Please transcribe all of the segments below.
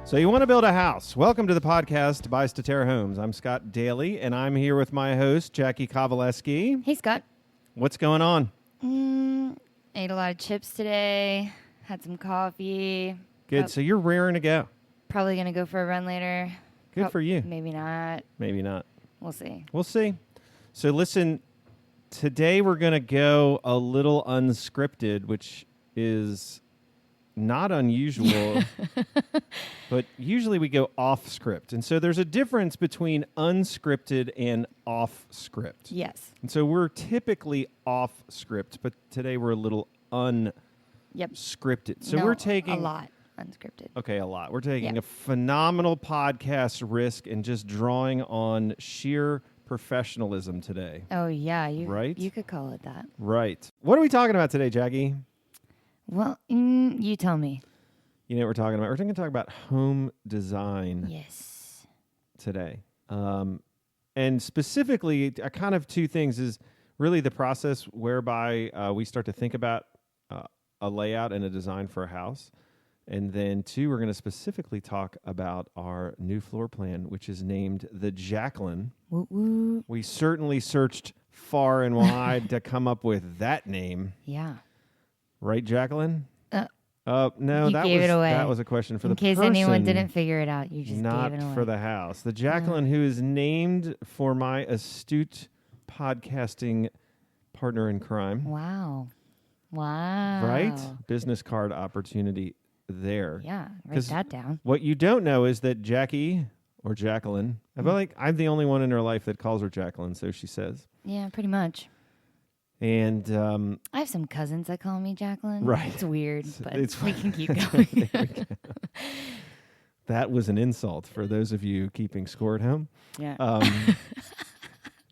So you want to build a house. Welcome to the podcast by Statera Homes. I'm Scott Daly, and I'm here with my host, Jackie Kowaleski. Hey, Scott. What's going on? Ate a lot of chips today. Had some coffee. Good. So you're raring to go. Probably going to go for a run later. Good for you. Maybe not. Maybe not. We'll see. We'll see. So listen, today we're going to go a little unscripted, which is not unusual, but usually we go off script. And so there's a difference between unscripted and off script. Yes. And so we're typically off script, but today we're a little unscripted. So No, we're taking a lot unscripted. Okay, a lot. We're taking a phenomenal podcast risk and just drawing on sheer professionalism today. Oh, yeah. Right? You could call it that. Right. What are we talking about today, Jackie? Well, you tell me. You know what we're talking about? We're going to talk about home design Yes. today. And specifically, kind of two things is really the process whereby we start to think about a layout and a design for a house. And then two, we're going to specifically talk about our new floor plan, which is named the Jaclyn. Woo woo. We certainly searched far and wide to come up with that name. Yeah. Right, Jaclyn? No, You gave it away. that was a question for the person. In case anyone didn't figure it out, you just not gave it away. for the house. The Jaclyn, who is named for my astute podcasting partner in crime. Wow. Wow. Right? Business card opportunity there. Yeah. Write 'Cause that down. What you don't know is that Jackie or Jaclyn, I feel like I'm the only one in her life that calls her Jaclyn, so she says. Yeah, pretty much. And I have some cousins that call me Jaclyn. Right. It's weird, but we can keep There we going. go. That was an insult for those of you keeping score at home. Yeah.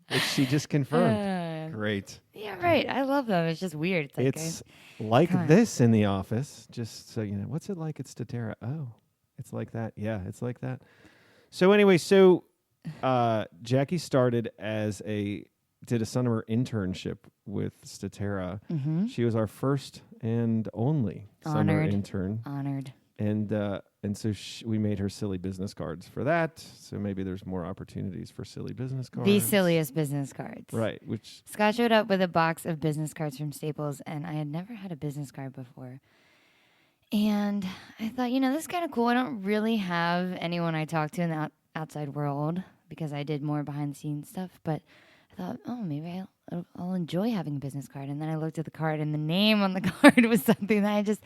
Which she just confirmed. Great. Yeah, right. I love them. It's just weird. It's like come on. this in the office, just so you know. What's it like at Statera? Oh, it's like that. Yeah, it's like that. So anyway, Jackie started did a summer internship with Statera. Mm-hmm. She was our first and only summer intern. Honored. And so we made her silly business cards for that. So maybe there's more opportunities for silly business cards. The silliest business cards. Right. Which Scott showed up with a box of business cards from Staples, and I had never had a business card before. And I thought, this is kind of cool. I don't really have anyone I talk to in the outside world because I did more behind the scenes stuff. But I thought, maybe I'll enjoy having a business card. And then I looked at the card, and the name on the card was something that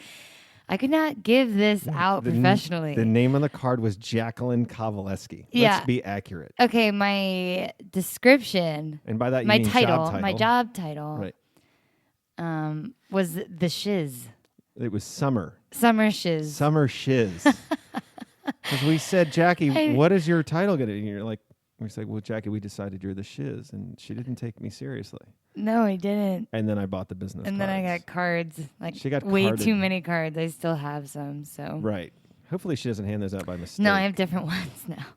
I could not give this out professionally. The name on the card was Jaclyn Kowaleski. Yeah. Let's be accurate. Okay, my description. And by that you my mean title, job title. my job title, Right. was the shiz. It was summer. Summer shiz. Summer shiz. Because we said, Jackie, what is your title going to be? And you're like, we said, well, Jackie, we decided you're the shiz. And she didn't take me seriously. No, I didn't. And then I bought the business And cards. then I got cards. She got way carded. too many cards. I still have some, so. Right. Hopefully she doesn't hand those out by mistake. No, I have different ones now.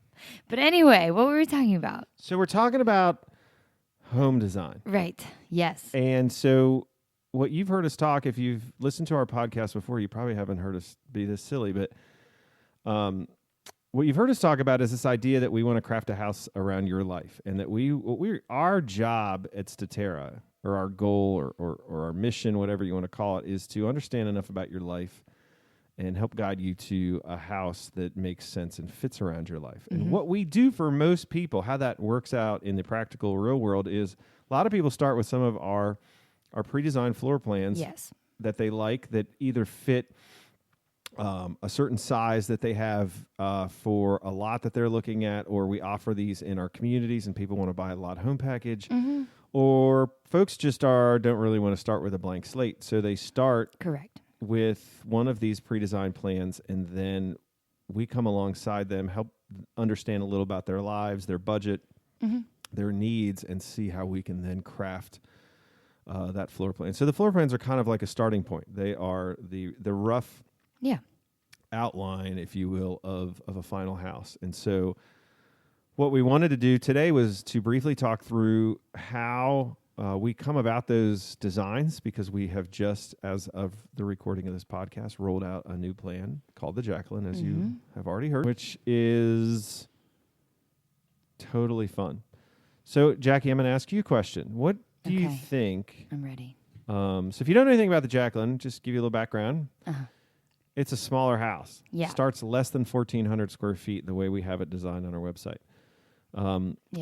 But anyway, what were we talking about? So we're talking about home design. Right. Yes. And so what you've heard us talk, if you've listened to our podcast before, you probably haven't heard us be this silly, but what you've heard us talk about is this idea that we want to craft a house around your life, and that our job at Statera, or our goal, or our mission, whatever you want to call it, is to understand enough about your life and help guide you to a house that makes sense and fits around your life. Mm-hmm. And what we do for most people, how that works out in the practical real world, is a lot of people start with some of our pre-designed floor plans that they like, that either fit a certain size that they have for a lot that they're looking at, or we offer these in our communities and people want to buy a lot home package, or folks just don't really want to start with a blank slate. So they start with one of these pre-designed plans, and then we come alongside them, help understand a little about their lives, their budget, their needs, and see how we can then craft that floor plan. So the floor plans are kind of like a starting point. They are the rough outline, if you will, of a final house. And so what we wanted to do today was to briefly talk through how we come about those designs because we have just, as of the recording of this podcast, rolled out a new plan called the Jaclyn, as you have already heard, which is totally fun. So, Jackie, I'm going to ask you a question. What do you think? I'm ready. So if you don't know anything about the Jaclyn, just give you a little background. It's a smaller house. Yeah. Starts less than 1,400 square feet, the way we have it designed on our website,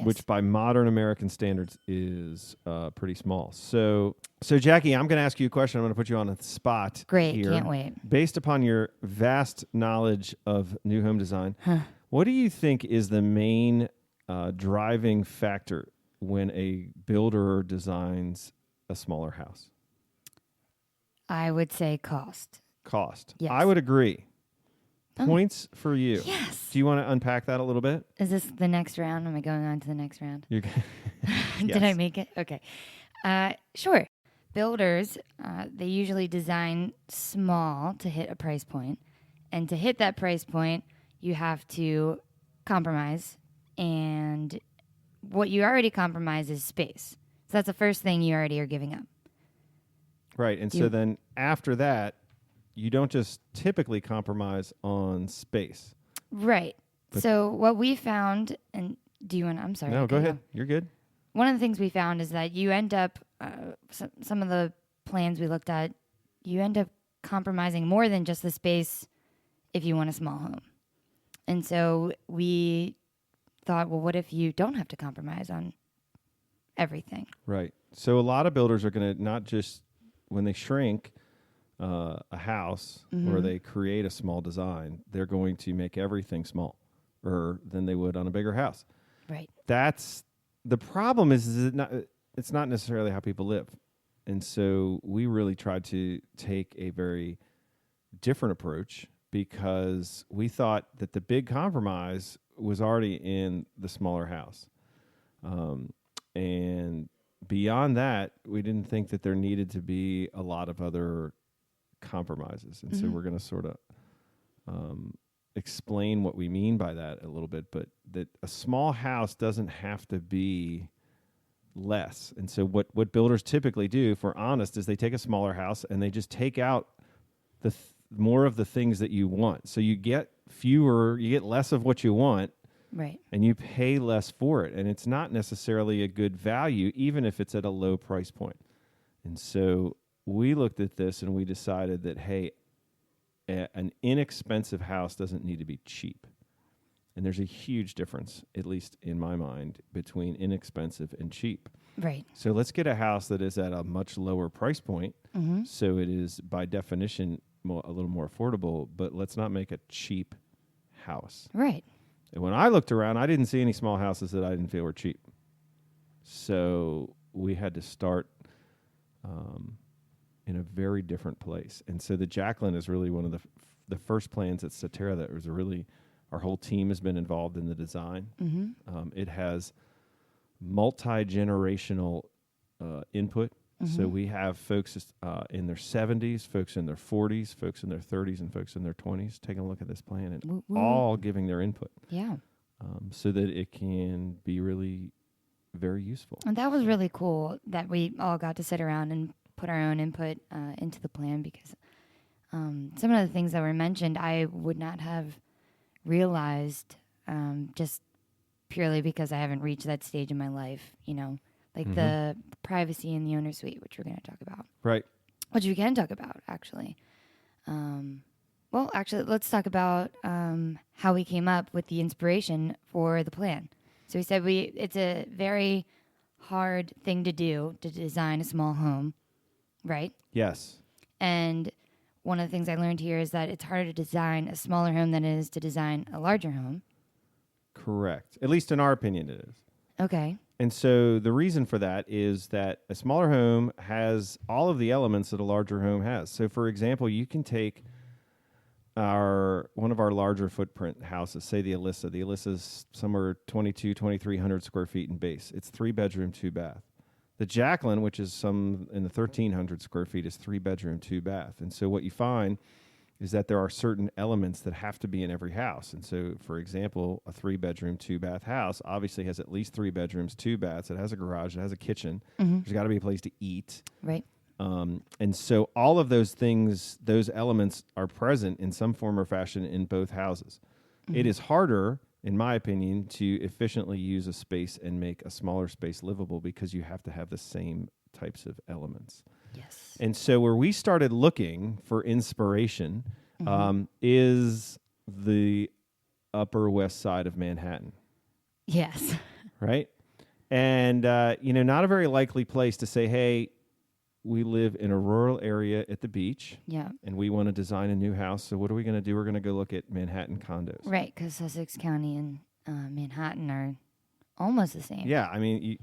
which by modern American standards is pretty small. So Jackie, I'm going to ask you a question. I'm going to put you on the spot. Great. Here. Can't wait. Based upon your vast knowledge of new home design, what do you think is the main driving factor when a builder designs a smaller house? I would say cost. Cost. Yes. I would agree. Points for you. Yes. Do you want to unpack that a little bit? Is this the next round? Am I going on to the next round? Yes. Did I make it? Okay. Sure. Builders, they usually design small to hit a price point. And to hit that price point, you have to compromise. And what you already compromise is space. So that's the first thing you already are giving up. Right. And so then after that, you don't just typically compromise on space. Right. So what we found, and do you want to, I'm sorry. No, go ahead. You're good. One of the things we found is that you end up, some of the plans we looked at, you end up compromising more than just the space if you want a small home. And so we thought, well, what if you don't have to compromise on everything? Right. So a lot of builders are going to not just, when they shrink a house or they create a small design, they're going to make everything smaller than they would on a bigger house. Right. That's the problem is it's not necessarily how people live. And so we really tried to take a very different approach because we thought that the big compromise was already in the smaller house. And beyond that, we didn't think that there needed to be a lot of other compromises. And so we're going to sort of explain what we mean by that a little bit, but that a small house doesn't have to be less. And so what builders typically do, if we're honest, is they take a smaller house and they just take out the more of the things that you want. So you get less of what you want. Right. And you pay less for it. And it's not necessarily a good value, even if it's at a low price point. And so we looked at this and we decided that, hey, an inexpensive house doesn't need to be cheap. And there's a huge difference, at least in my mind, between inexpensive and cheap. Right. So let's get a house that is at a much lower price point. So it is, by definition, a little more affordable, but let's not make a cheap house. Right. And when I looked around, I didn't see any small houses that I didn't feel were cheap. So we had to start in a very different place. And so the Jaclyn is really one of the first plans at Statera that was really, our whole team has been involved in the design. It has multi-generational input. So we have folks in their 70s, folks in their 40s, folks in their 30s, and folks in their 20s taking a look at this plan and all giving their input. Yeah. So that it can be really very useful. And that was really cool that we all got to sit around and put our own input into the plan because some of the things that were mentioned I would not have realized just purely because I haven't reached that stage in my life, like the privacy in the owner suite, which we're going to talk about. Right. Which we can talk about, actually. Let's talk about how we came up with the inspiration for the plan. So we said it's a very hard thing to do to design a small home, right? Yes. And one of the things I learned here is that it's harder to design a smaller home than it is to design a larger home. Correct. At least in our opinion, it is. Okay. And so the reason for that is that a smaller home has all of the elements that a larger home has. So, for example, you can take one of our larger footprint houses, say the Alyssa. The Alyssa's somewhere 2,300 square feet in base. It's 3-bedroom, 2-bath. The Jaclyn, which is some in the 1,300 square feet, is 3-bedroom, 2-bath. And so what you find is that there are certain elements that have to be in every house. And so, for example, a 3-bedroom, 2-bath house obviously has at least 3 bedrooms, 2 baths. It has a garage. It has a kitchen. There's got to be a place to eat. Right. And so all of those things, those elements are present in some form or fashion in both houses. It is harder, in my opinion, to efficiently use a space and make a smaller space livable because you have to have the same types of elements. Yes. And so where we started looking for inspiration is the Upper West Side of Manhattan. Yes. Right? And, not a very likely place to say, hey, we live in a rural area at the beach. Yeah. And we want to design a new house. So what are we going to do? We're going to go look at Manhattan condos. Right, because Sussex County and Manhattan are almost the same. Yeah, I mean,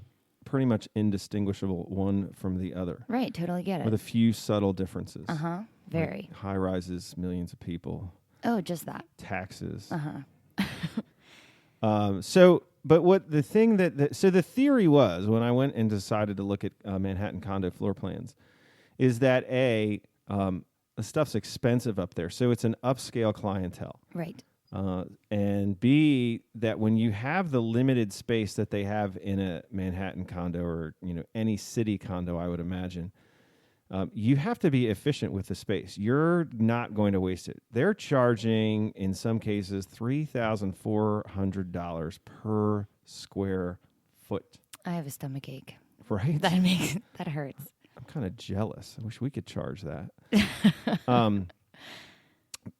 pretty much indistinguishable one from the other. Right, totally get it. With a few subtle differences. Very. Like high rises, millions of people. Oh, just that. Taxes. But what the thing so the theory was when I went and decided to look at Manhattan condo floor plans is that the stuff's expensive up there. So it's an upscale clientele. Right. And B, that when you have the limited space that they have in a Manhattan condo or, any city condo, I would imagine, you have to be efficient with the space. You're not going to waste it. They're charging, in some cases, $3,400 per square foot. I have a stomach ache. Right? That hurts. I'm kind of jealous. I wish we could charge that.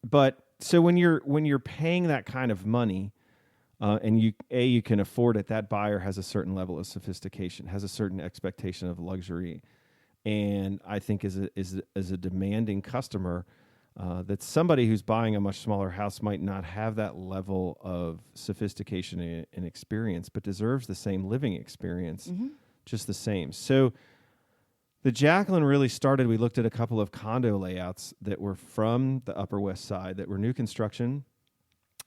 But so when you're paying that kind of money, and you can afford it, that buyer has a certain level of sophistication, has a certain expectation of luxury, and I think is a demanding customer, that somebody who's buying a much smaller house might not have that level of sophistication and experience, but deserves the same living experience, just the same. So the Jaclyn really started, we looked at a couple of condo layouts that were from the Upper West Side that were new construction.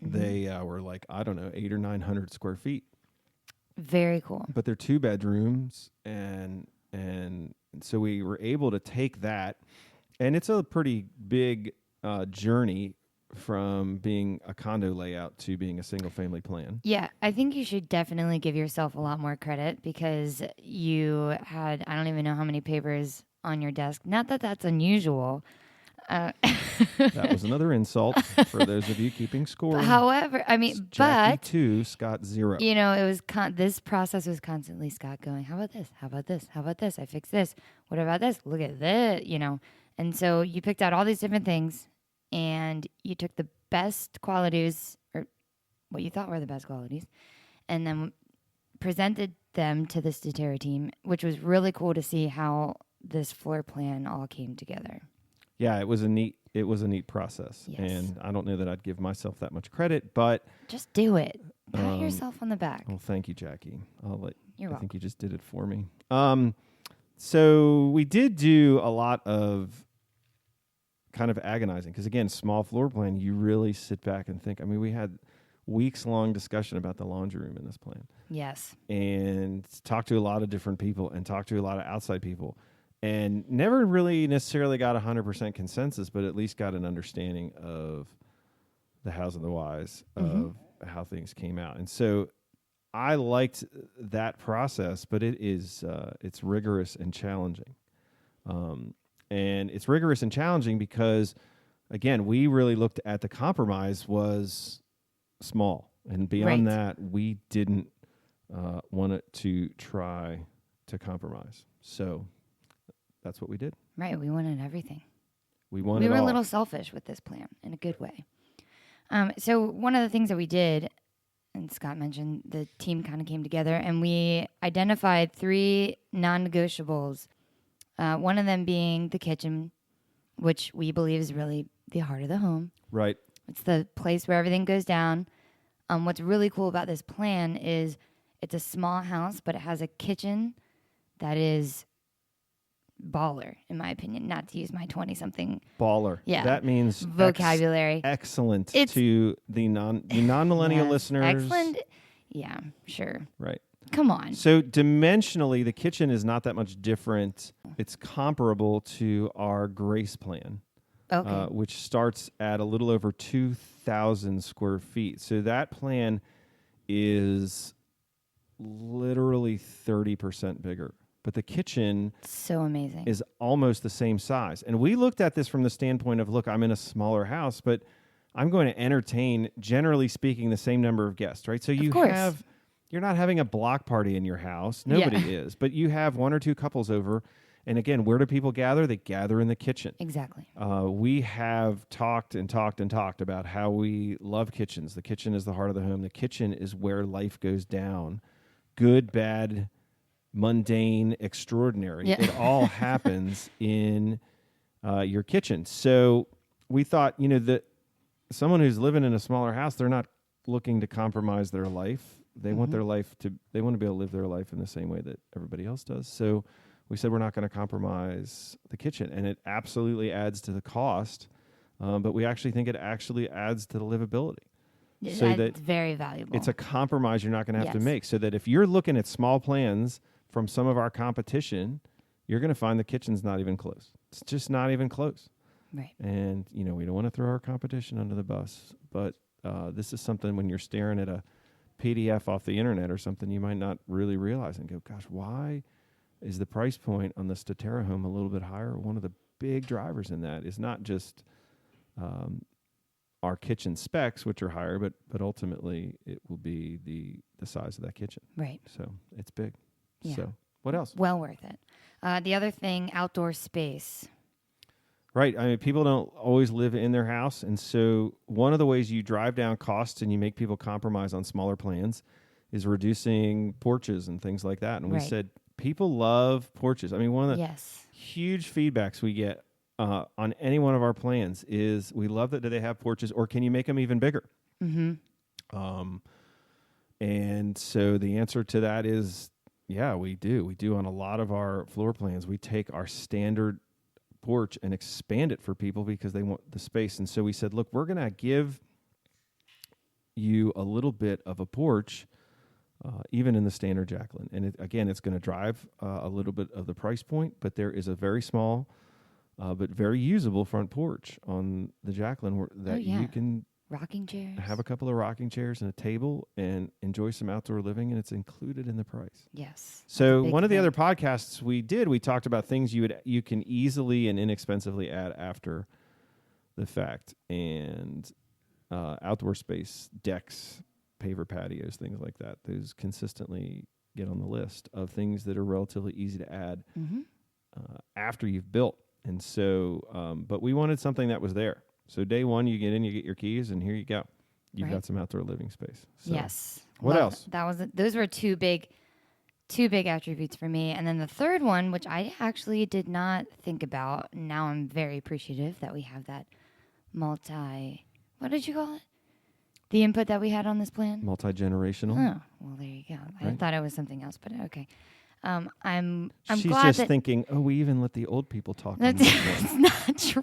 They were like, 800 or 900 square feet. Very cool. But they're 2 bedrooms, and so we were able to take that, and it's a pretty big journey from being a condo layout to being a single family plan. Yeah, I think you should definitely give yourself a lot more credit because you had, I don't even know how many papers on your desk. Not that that's unusual. That was another insult for those of you keeping score. However, I mean, Jackie 2, Scott 0. It was this process was constantly Scott going, how about this? How about this? How about this? I fixed this. What about this? Look at this, And so you picked out all these different things and you took the best qualities or what you thought were the best qualities and then presented them to the Statera team, which was really cool to see how this floor plan all came together. Yeah, it was a neat process. Yes. And I don't know that I'd give myself that much credit, but just do it. Pat yourself on the back. Well, thank you, Jackie. You're welcome. I think you just did it for me. So we did do a lot of kind of agonizing because, again, small floor plan, you really sit back and think. I mean, we had weeks-long discussion about the laundry room in this plan. Yes. And talked to a lot of different people and talked to a lot of outside people. And never really necessarily got 100% consensus, but at least got an understanding of the hows and the whys of how things came out. And so I liked that process, but it's rigorous and challenging. And it's rigorous and challenging because, again, we really looked at the compromise was small. And beyond that, we didn't want it to try to compromise. So that's what we did. Right. We wanted everything. We were a little selfish with this plan in a good way. So one of the things that we did, and Scott mentioned, the team kind of came together and we identified 3 non-negotiables. One of them being the kitchen, which we believe is really the heart of the home. Right. It's the place where everything goes down. What's really cool about this plan is it's a small house, but it has a kitchen that is baller, in my opinion, not to use my 20-something. Baller. Yeah. That means vocabulary. Excellent to the non-millennial listeners. Excellent. Yeah, sure. Right. Come on. So dimensionally, the kitchen is not that much different. It's comparable to our Grace plan. which starts at a little over 2,000 square feet. So that plan is literally 30% bigger. But the kitchen so amazing is almost the same size. And we looked at this from the standpoint of, look, I'm in a smaller house, but I'm going to entertain, generally speaking, the same number of guests, right? So you're not having a block party in your house. Nobody is. But you have one or two couples over. And again, where do people gather? They gather in the kitchen. Exactly. We have talked about how we love kitchens. The kitchen is the heart of the home. The kitchen is where life goes down. Good, bad, mundane, extraordinary. Yeah. It all happens in your kitchen. So we thought, that someone who's living in a smaller house, they're not looking to compromise their life. They want their life they want to be able to live their life in the same way that everybody else does. So we said we're not going to compromise the kitchen, and it absolutely adds to the cost, but we actually think it actually adds to the livability. So that's very valuable. It's a compromise you're not going to have to make, so that if you're looking at small plans from some of our competition, you're going to find the kitchen's not even close. It's just not even close. Right. And, we don't want to throw our competition under the bus, but this is something when you're staring at a PDF off the internet or something, you might not really realize and go, gosh, why is the price point on the Statera home a little bit higher? One of the big drivers in that is not just our kitchen specs, which are higher, but ultimately it will be the size of that kitchen. Right. So it's big. Yeah. So what else? Well worth it. The other thing, outdoor space. Right. I mean, people don't always live in their house. And so one of the ways you drive down costs and you make people compromise on smaller plans is reducing porches and things like that. And we said people love porches. I mean, one of the huge feedbacks we get on any one of our plans is we love that they have porches, or can you make them even bigger? Mm-hmm. And so the answer to that is, yeah, we do. We do on a lot of our floor plans. We take our standard porch and expand it for people because they want the space. And so we said, look, we're going to give you a little bit of a porch, even in the standard Jaclyn. And again, it's going to drive a little bit of the price point, but there is a very small but very usable front porch on the Jaclyn that you can rocking chairs, have a couple of rocking chairs and a table and enjoy some outdoor living, and it's included in the price. Yes. So one of the other podcasts we talked about things you can easily and inexpensively add after the fact, and outdoor space, decks, paver patios, things like that. Those consistently get on the list of things that are relatively easy to add after you've built. And so, but we wanted something that was there. So day one, you get in, you get your keys, and here you go. You've got some outdoor living space. So yes. What else? Those were two big attributes for me. And then the third one, which I actually did not think about. Now I'm very appreciative that we have that what did you call it? The input that we had on this plan? Multi-generational. Oh, well, there you go. I thought it was something else, but okay. I'm She's glad just thinking, we even let the old people talk. That's not true.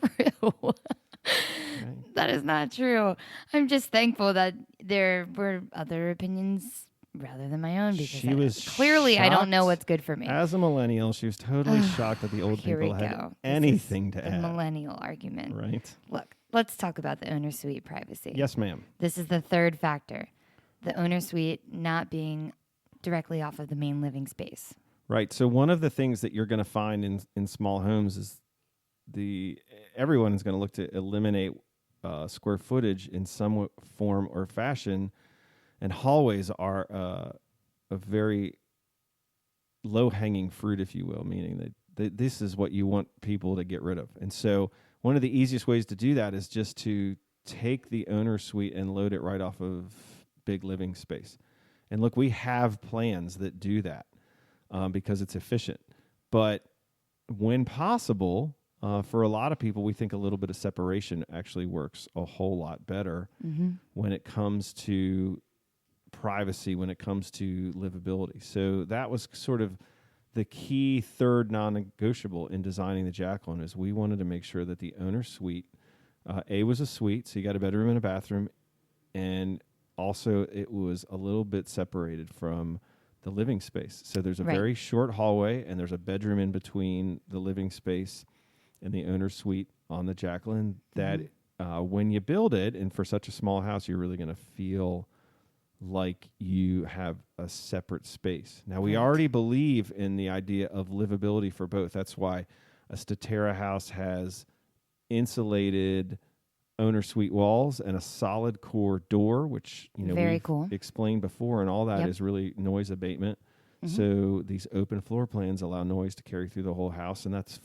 Right. That is not true. I'm just thankful that there were other opinions rather than my own, because clearly I don't know what's good for me. As a millennial, she was totally shocked that the old people had anything to add. The millennial argument. Right. Look, let's talk about the owner suite privacy. Yes, ma'am. This is the third factor. The owner suite not being directly off of the main living space. Right. So one of the things that you're going to find in small homes is everyone is going to look to eliminate square footage in some form or fashion, and hallways are a very low-hanging fruit, if you will, meaning that this is what you want people to get rid of. And so one of the easiest ways to do that is just to take the owner suite and load it right off of big living space. And look, we have plans that do that. Because it's efficient. But when possible, for a lot of people, we think a little bit of separation actually works a whole lot better when it comes to privacy, when it comes to livability. So that was sort of the key third non-negotiable in designing the Jaclyn, is we wanted to make sure that the owner suite, was a suite, so you got a bedroom and a bathroom, and also it was a little bit separated from the living space. So there's a very short hallway, and there's a bedroom in between the living space and the owner's suite. on the Jaclyn that when you build it, and for such a small house, you're really going to feel like you have a separate space. Now, we already believe in the idea of livability for both. That's why a Statera house has insulated owner suite walls and a solid core door, which we've explained before, and all that is really noise abatement. So these open floor plans allow noise to carry through the whole house, and that's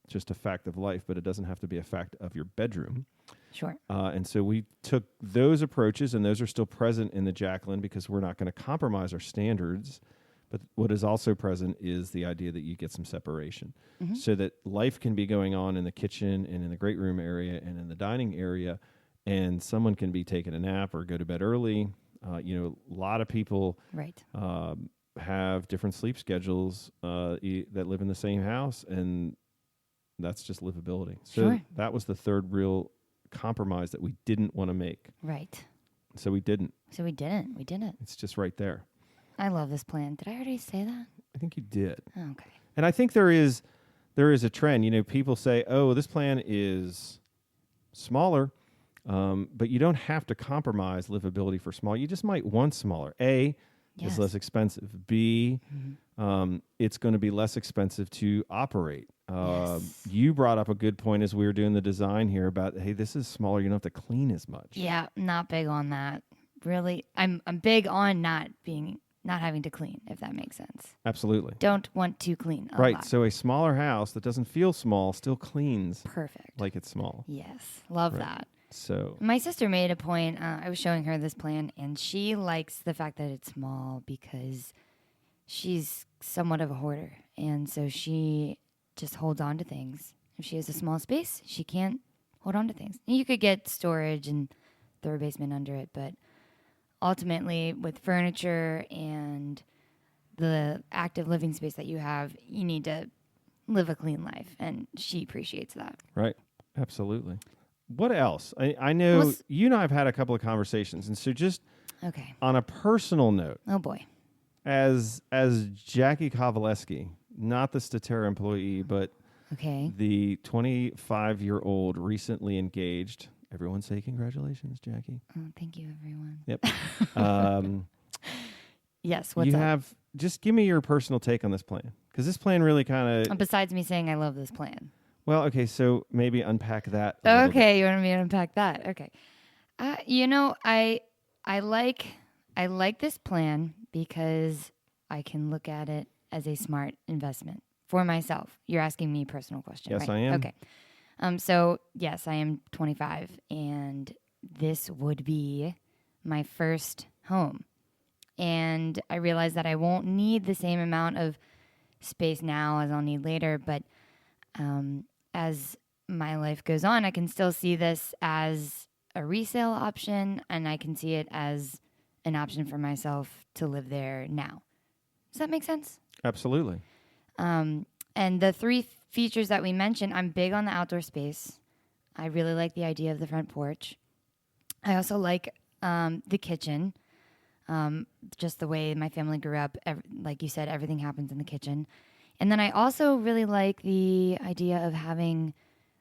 just a fact of life, but it doesn't have to be a fact of your bedroom. Sure. And so we took those approaches, and those are still present in the Jaclyn because we're not going to compromise our standards. But what is also present is the idea that you get some separation so that life can be going on in the kitchen and in the great room area and in the dining area, and someone can be taking a nap or go to bed early. A lot of people have different sleep schedules that live in the same house, and that's just livability. So that was the third real compromise that we didn't want to make. Right. So we didn't. We didn't. It's just right there. I love this plan. Did I already say that? I think you did. Oh, okay. And I think there is a trend. People say, "Oh, this plan is smaller," but you don't have to compromise livability for small. You just might want smaller. A, it's less expensive. B, it's going to be less expensive to operate. You brought up a good point as we were doing the design here about, hey, this is smaller. You don't have to clean as much. Yeah, not big on that. Really, I'm big on not having to clean, if that makes sense. Absolutely. Don't want to clean a lot. So a smaller house that doesn't feel small still cleans. Perfect. Like it's small. Yes. Love that. So my sister made a point. I was showing her this plan, and she likes the fact that it's small because she's somewhat of a hoarder. And so she just holds on to things. If she has a small space, she can't hold on to things. You could get storage and throw a basement under it, but ultimately, with furniture and the active living space that you have, you need to live a clean life, and she appreciates that. Right. Absolutely. What else? I know you and I have had a couple of conversations, and so just on a personal note. Oh, boy. As Jacki Kovaleski, not the Statera employee, but the 25-year-old recently engaged. Everyone say congratulations, Jacki. Oh, thank you, everyone. Yep. Yes, what's up? Just give me your personal take on this plan. Because this plan really kind of... Besides me saying I love this plan. Well, okay, so maybe unpack that a little bit. You want me to unpack that? Okay. I like this plan because I can look at it as a smart investment for myself. You're asking me a personal question, right? Yes, I am. Okay. So, yes, I am 25, and this would be my first home. And I realize that I won't need the same amount of space now as I'll need later, but as my life goes on, I can still see this as a resale option, and I can see it as an option for myself to live there now. Does that make sense? Absolutely. And the three features that we mentioned, I'm big on the outdoor space. I really like the idea of the front porch. I also like the kitchen, just the way my family grew up. Like you said, everything happens in the kitchen. And then I also really like the idea of having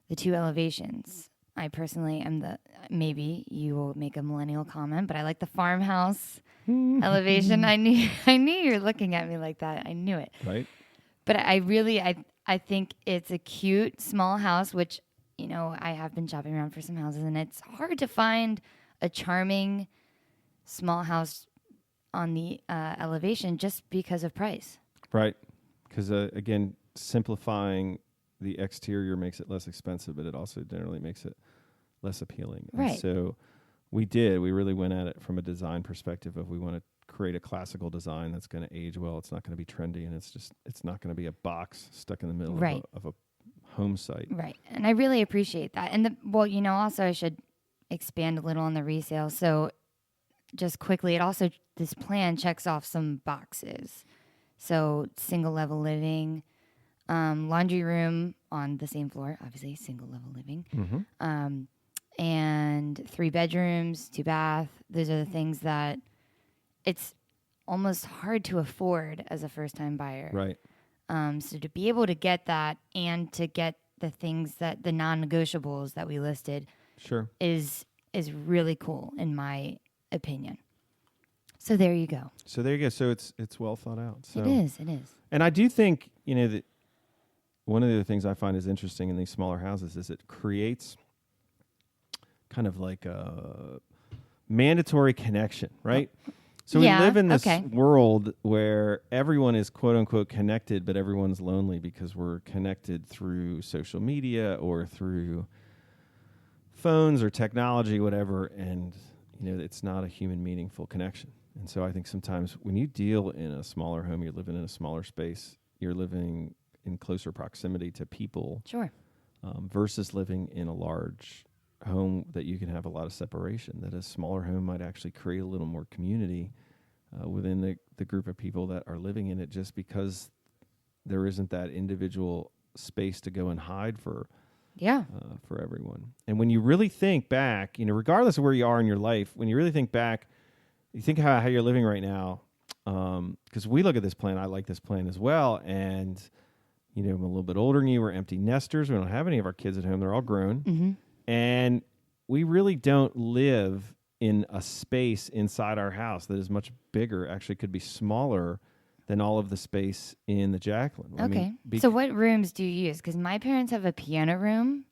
the two elevations. I personally am maybe you will make a millennial comment, but I like the farmhouse elevation. I knew you were looking at me like that. I knew it. Right. But I think it's a cute small house, which, I have been shopping around for some houses, and it's hard to find a charming small house on the elevation just because of price. Right. Because, again, simplifying the exterior makes it less expensive, but it also generally makes it less appealing. Right. And so we really went at it from a design perspective of we want to create a classical design that's going to age well. It's not going to be trendy, and it's not going to be a box stuck in the middle of a home site. Right. And I really appreciate that. And also I should expand a little on the resale. So just quickly, this plan checks off some boxes. So single level living, laundry room on the same floor, obviously single level living, and 3 bedrooms, 2 bath. Those are the things that it's almost hard to afford as a first time buyer. Right. So to be able to get that and to get the things that the non-negotiables that we listed sure is really cool in my opinion. So there you go. So it's well thought out. So it is. And I do think, that one of the things I find is interesting in these smaller houses is it creates kind of like a mandatory connection, right? So we live in this world where everyone is quote unquote connected, but everyone's lonely because we're connected through social media or through phones or technology, whatever. And, it's not a human meaningful connection. And so I think sometimes when you deal in a smaller home, you're living in a smaller space, you're living in closer proximity to people. Sure. Versus living in a large home that you can have a lot of separation, that a smaller home might actually create a little more community within the group of people that are living in it, just because there isn't that individual space to go and hide for everyone. And when you really think back, regardless of where you are in your life, when you really think back, you think how you're living right now, because we look at this plan, I like this plan as well, and I'm a little bit older than you. We're empty nesters. We don't have any of our kids at home. They're all grown. Mm-hmm. And we really don't live in a space inside our house that is much bigger, actually could be smaller than all of the space in the Jaclyn. Okay. So what rooms do you use? Because my parents have a piano room.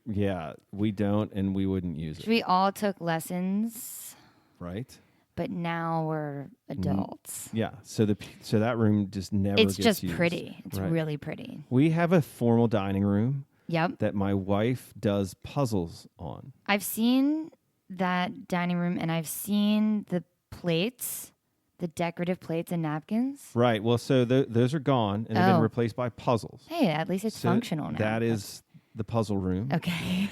Yeah, we don't, and we wouldn't use it. We all took lessons. Right. But now we're adults. Yeah, so that room just never gets used. It's just pretty. It's really pretty. We have a formal dining room. Yep. That my wife does puzzles on. I've seen that dining room, and I've seen the plates, the decorative plates and napkins. Right. Well, so those are gone, and they've been replaced by puzzles. Hey, at least it's functional now. That is the puzzle room. Okay.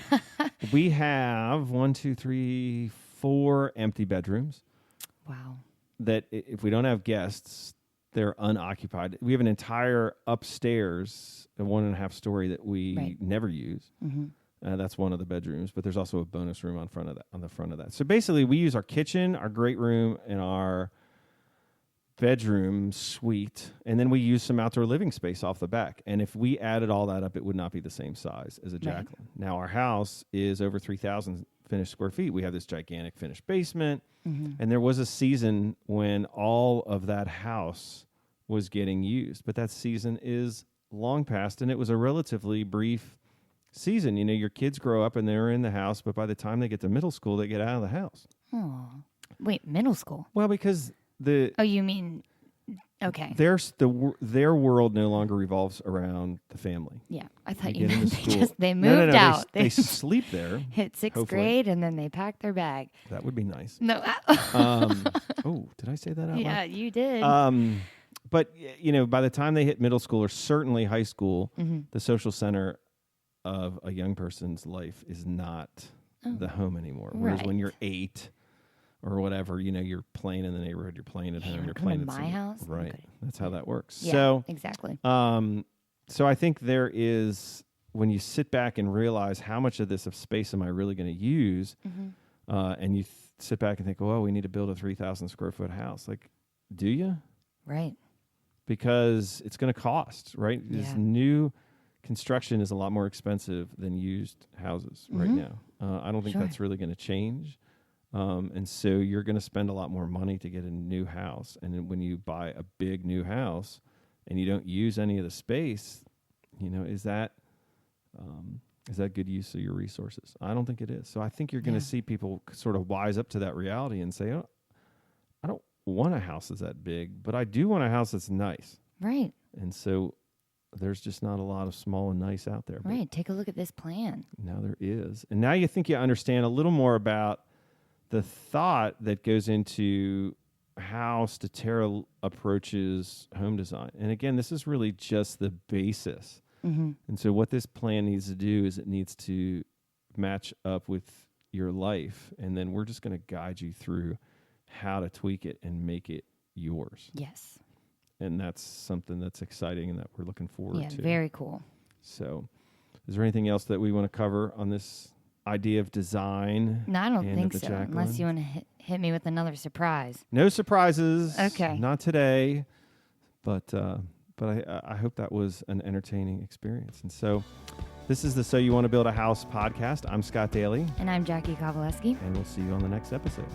We have 4 empty bedrooms. Wow. That if we don't have guests, they're unoccupied. We have an entire upstairs, a 1.5 story that we never use. Mm-hmm. That's one of the bedrooms, but there's also a bonus room on the front of that. So basically, we use our kitchen, our great room, and our bedroom suite, and then we use some outdoor living space off the back. And if we added all that up, it would not be the same size as a Jaclyn. Right. Now, our house is over 3,000 finished square feet. We have this gigantic finished basement, and there was a season when all of that house was getting used, but that season is long past, and it was a relatively brief season. Your kids grow up and they're in the house, but by the time they get to middle school, they get out of the house. Oh, wait, middle school? Well, because you mean okay? Their world no longer revolves around the family. Yeah, I thought you meant they moved no, out. They sleep there. Hit sixth grade and then they pack their bag. That would be nice. No. Oh, did I say that out loud? Yeah, you did. But by the time they hit middle school or certainly high school, the social center of a young person's life is not the home anymore. Whereas when you're 8 or whatever, you're playing in the neighborhood, you're playing at home, you're playing at my house. Right. Okay. That's how that works. Yeah, so exactly. So I think there is, when you sit back and realize how much of this space am I really going to use, and you sit back and think, well, we need to build a 3,000 square foot house. Like, do you? Right. Because it's going to cost, right? Yeah. This new construction is a lot more expensive than used houses right now. I don't think that's really going to change. And so you're going to spend a lot more money to get a new house. And then when you buy a big new house and you don't use any of the space, is that good use of your resources? I don't think it is. So I think you're going to see people sort of wise up to that reality and say, oh, I don't want a house that's that big, but I do want a house that's nice. Right. And so there's just not a lot of small and nice out there. Right. Take a look at this plan. Now there is. And now you think you understand a little more about the thought that goes into how Statera approaches home design. And again, this is really just the basis. And so what this plan needs to do is it needs to match up with your life. And then we're just going to guide you through how to tweak it and make it yours. Yes. And that's something that's exciting and that we're looking forward to. Yeah, very cool. So is there anything else that we want to cover on this idea of design? No, I don't think so. Jaclyn? Unless you want to hit me with another surprise. No surprises. Okay. Not today. But I hope that was an entertaining experience. And so This is the So You Want to Build a House podcast. I'm Scott Daly. And I'm Jacki Kowaleski. And we'll see you on the next episode.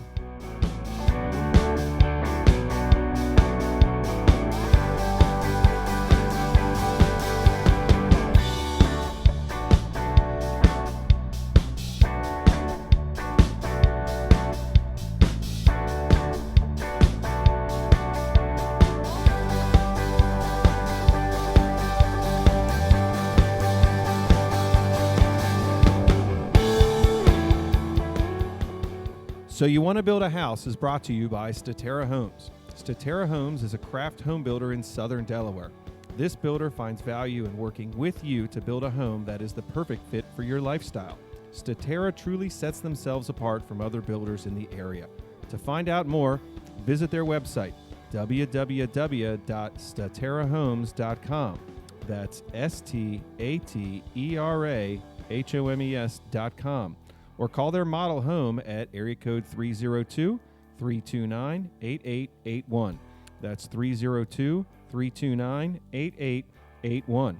So You Want to Build a House is brought to you by Statera Homes. Statera Homes is a craft home builder in southern Delaware. This builder finds value in working with you to build a home that is the perfect fit for your lifestyle. Statera truly sets themselves apart from other builders in the area. To find out more, visit their website, www.staterahomes.com. That's STATERAHOMES.com. Or call their model home at area code 302-329-8881. That's 302-329-8881.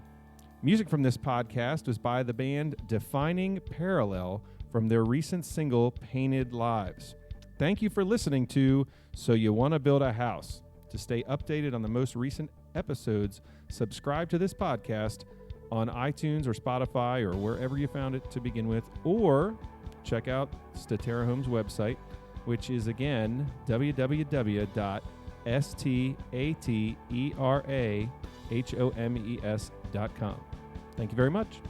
Music from this podcast was by the band Defining Parallel from their recent single, Painted Lives. Thank you for listening to So You Want to Build a House. To stay updated on the most recent episodes, subscribe to this podcast on iTunes or Spotify or wherever you found it to begin with, or check out Statera Homes website, which is again www.staterahomes.com. Thank you very much.